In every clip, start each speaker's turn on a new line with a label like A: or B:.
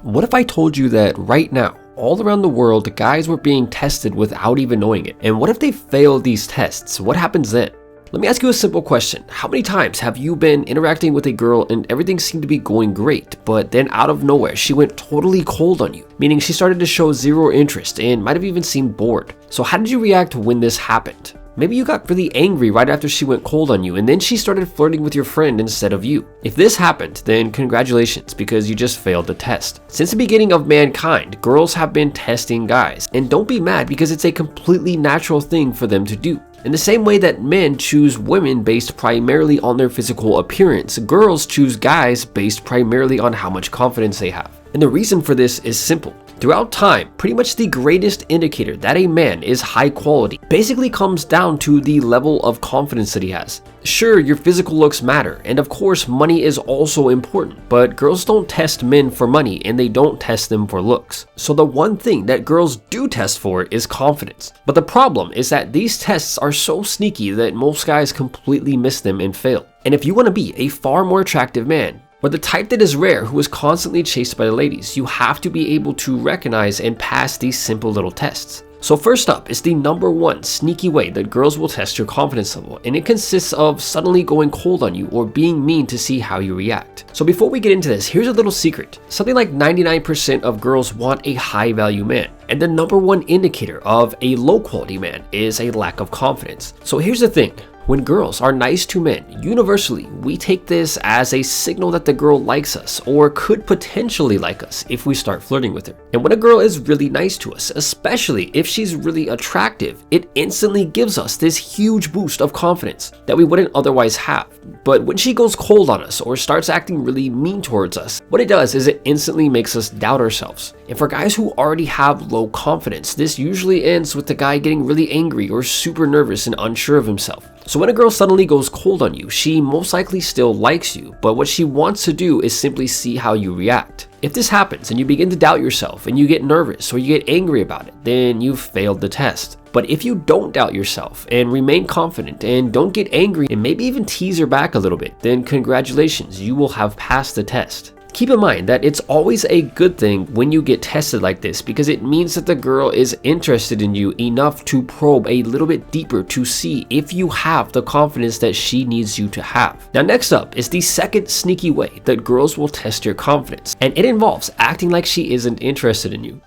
A: What if I told you that right now, all around the world, guys were being tested without even knowing it? And what if they failed these tests? What happens then? Let me ask you a simple question. How many times have you been interacting with a girl and everything seemed to be going great, but then out of nowhere, she went totally cold on you, meaning she started to show zero interest and might have even seemed bored? So how did you react when this happened? Maybe you got really angry right after she went cold on you and then she started flirting with your friend instead of you. If this happened, then congratulations, because you just failed the test. Since the beginning of mankind, girls have been testing guys, and don't be mad because it's a completely natural thing for them to do. In the same way that men choose women based primarily on their physical appearance, girls choose guys based primarily on how much confidence they have. And the reason for this is simple. Throughout time, pretty much the greatest indicator that a man is high quality basically comes down to the level of confidence that he has. Sure, your physical looks matter, and of course money is also important, but girls don't test men for money and they don't test them for looks. So the one thing that girls do test for is confidence. But the problem is that these tests are so sneaky that most guys completely miss them and fail. And if you want to be a far more attractive man, or the type that is rare who is constantly chased by the ladies, you have to be able to recognize and pass these simple little tests. So first up is the number one sneaky way that girls will test your confidence level, and it consists of suddenly going cold on you or being mean to see how you react. So before we get into this, here's a little secret. Something like 99% of girls want a high value man, and the number one indicator of a low quality man is a lack of confidence. So here's the thing. When girls are nice to men, universally, we take this as a signal that the girl likes us or could potentially like us if we start flirting with her. And when a girl is really nice to us, especially if she's really attractive, it instantly gives us this huge boost of confidence that we wouldn't otherwise have. But when she goes cold on us or starts acting really mean towards us, what it does is it instantly makes us doubt ourselves. And for guys who already have low confidence, this usually ends with the guy getting really angry or super nervous and unsure of himself. So when a girl suddenly goes cold on you, she most likely still likes you, but what she wants to do is simply see how you react. If this happens and you begin to doubt yourself and you get nervous or you get angry about it, then you've failed the test. But if you don't doubt yourself and remain confident and don't get angry and maybe even tease her back a little bit, then congratulations, you will have passed the test. Keep in mind that it's always a good thing when you get tested like this because it means that the girl is interested in you enough to probe a little bit deeper to see if you have the confidence that she needs you to have. Now next up is the second sneaky way that girls will test your confidence, and it involves acting like she isn't interested in you.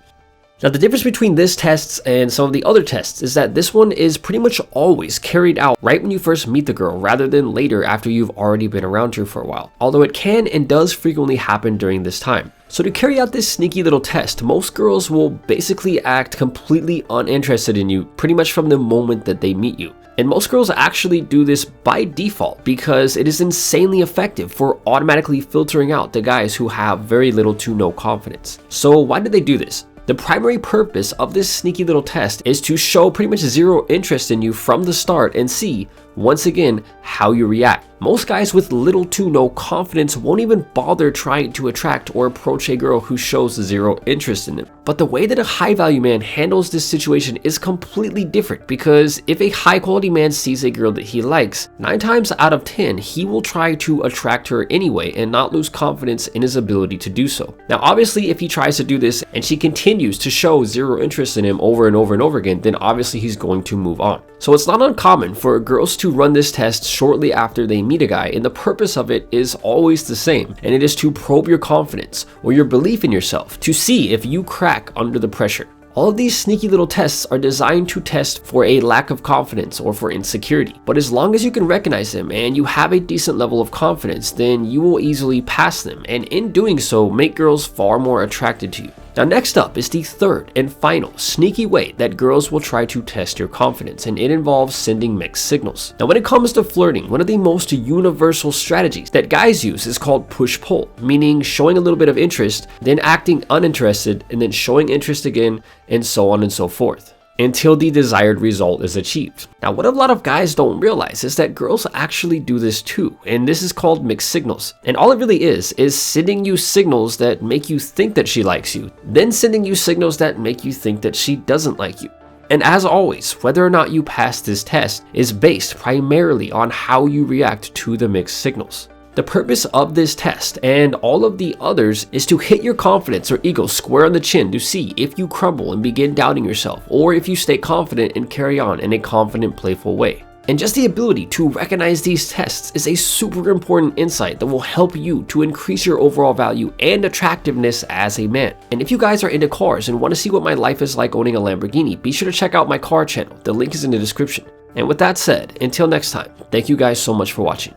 A: Now the difference between this test and some of the other tests is that this one is pretty much always carried out right when you first meet the girl rather than later after you've already been around her for a while, although it can and does frequently happen during this time. So to carry out this sneaky little test, most girls will basically act completely uninterested in you pretty much from the moment that they meet you. And most girls actually do this by default because it is insanely effective for automatically filtering out the guys who have very little to no confidence. So why do they do this? The primary purpose of this sneaky little test is to show pretty much zero interest in you from the start and see, once again, how you react. Most guys with little to no confidence won't even bother trying to attract or approach a girl who shows zero interest in them. But the way that a high value man handles this situation is completely different because if a high quality man sees a girl that he likes, 9 times out of 10, he will try to attract her anyway and not lose confidence in his ability to do so. Now obviously if he tries to do this and she continues to show zero interest in him over and over and over again, then obviously he's going to move on. So it's not uncommon for girls to run this test shortly after they meet a guy, and the purpose of it is always the same, and it is to probe your confidence or your belief in yourself to see if you crack under the pressure. All of these sneaky little tests are designed to test for a lack of confidence or for insecurity, but as long as you can recognize them and you have a decent level of confidence, then you will easily pass them, and in doing so make girls far more attracted to you. Now next up is the third and final sneaky way that girls will try to test your confidence, and it involves sending mixed signals. Now when it comes to flirting, one of the most universal strategies that guys use is called push-pull, meaning showing a little bit of interest, then acting uninterested, and then showing interest again, and so on and so forth, until the desired result is achieved. Now what a lot of guys don't realize is that girls actually do this too, and this is called mixed signals. And all it really is sending you signals that make you think that she likes you, then sending you signals that make you think that she doesn't like you. And as always, whether or not you pass this test is based primarily on how you react to the mixed signals. The purpose of this test and all of the others is to hit your confidence or ego square on the chin to see if you crumble and begin doubting yourself, or if you stay confident and carry on in a confident, playful way. And just the ability to recognize these tests is a super important insight that will help you to increase your overall value and attractiveness as a man. And if you guys are into cars and want to see what my life is like owning a Lamborghini, be sure to check out my car channel. The link is in the description. And with that said, until next time, thank you guys so much for watching.